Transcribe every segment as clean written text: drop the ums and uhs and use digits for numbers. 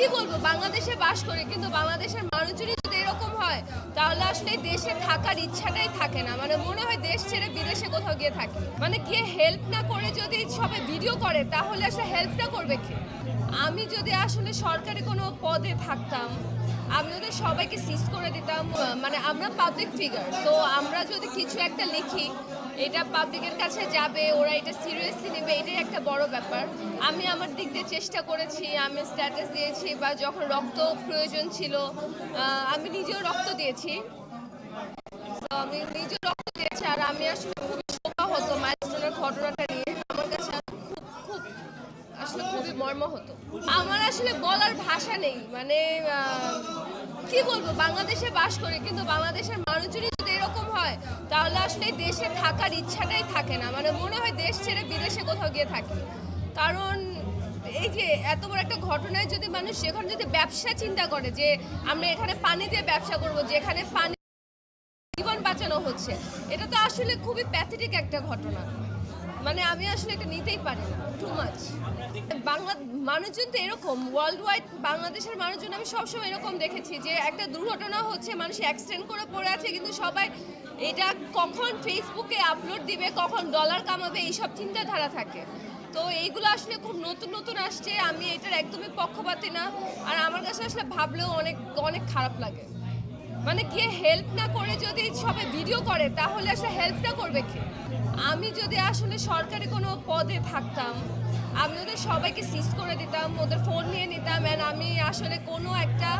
কি বলবো, বাংলাদেশে বাস করে কিন্তু বাংলাদেশের মানুষজনই যদি এরকম হয় তাহলে আসলে দেশে থাকার ইচ্ছাটাই থাকে না। মানে মনে হয় দেশ ছেড়ে বিদেশে কোথাও গিয়ে থাকি। মানে গিয়ে হেল্প না করে যদি সবাই ভিডিও করে তাহলে আসলে হেল্পটা করবে কে? আমি যদি আসলে সরকারি কোনো পদে থাকতাম, আমি ওদের সবাইকে সিজ করে দিতাম। মানে আমরা পাবলিক ফিগার, তো আমরা যদি কিছু একটা লিখি এটা পাবলিকের কাছে যাবে, ওরা এটা সিরিয়াসলি নেবে, এটাই একটা বড় ব্যাপার। আমি আমার দিক দিয়ে চেষ্টা করেছি, আমি স্ট্যাটাস দিয়েছি, বা যখন রক্ত প্রয়োজন ছিল আমি নিজেও রক্ত দিয়েছি। তো আমি নিজেও রক্ত দিয়েছি, আর আমি আসলে খুবই শোকাহত মাইলস্টোনের ঘটনাটা নিয়ে। আমার কাছে খুব আসলে খুবই মর্মাহত। আমার আসলে বলার ভাষা নেই। মানে কি বলবো, বাংলাদেশে বাস করে কিন্তু বাংলাদেশের মানুষজনই যদি এরকম হয় তাহলে আসলে দেশে থাকার ইচ্ছাটাই থাকে না। মানে মনে হয় দেশ ছেড়ে বিদেশে কোথাও গিয়ে থাকি। কারণ এই যে এত বড় একটা ঘটনায় যদি মানুষ এখন যদি ব্যবসা চিন্তা করে যে আমরা এখানে পানি দিয়ে ব্যবসা করব, যেখানে পানি জীবন বাঁচানো হচ্ছে, এটা তো আসলে খুবই প্যাথেটিক একটা ঘটনা। মানে আমি আসলে এটা নিতেই পারি না, টু মাচ। বাংলা মানুষজন তো এরকম, ওয়ার্ল্ড ওয়াইড বাংলাদেশের মানুষজন আমি সবসময় এরকম দেখেছি যে একটা দুর্ঘটনা হচ্ছে, মানুষ অ্যাক্সিডেন্ট করে পড়ে আছে, কিন্তু সবাই এটা কখন ফেসবুকে আপলোড দিবে, কখন ডলার কামাবে, এইসব চিন্তাধারা থাকে। তো এইগুলো আসলে খুব নতুন নতুন আসছে, আমি এটার একদমই পক্ষপাতী না। আর আমার কাছে আসলে ভাবলেও অনেক অনেক খারাপ লাগে। মানে গিয়ে হেল্প না করে যদি সবাই ভিডিও করে তাহলে আসলে হেল্পটা করবে কে? আমি যদি আসলে সরকারি কোনো পদে থাকতাম, আমি ওদের সবাইকে সিজ করে দিতাম, ওদের ফোন নিয়ে নিতাম, অ্যান্ড আমি আসলে কোনো একটা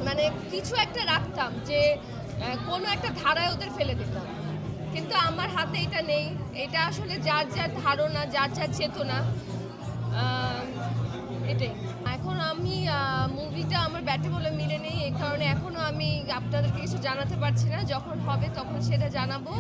মানে কিছু একটা রাখতাম যে কোনো একটা ধারায় ওদের ফেলে দিতাম। কিন্তু আমার হাতে এটা নেই। এটা আসলে যার যার ধারণা, যার যার চেতনা, এটাই। এখন আমি মুভিটা আমার ব্যাটে বলে মিলে নেই, এই কারণে এখনও আমি আপনাদেরকে কিছু জানাতে পারছি না। যখন হবে তখন সেটা জানাবো।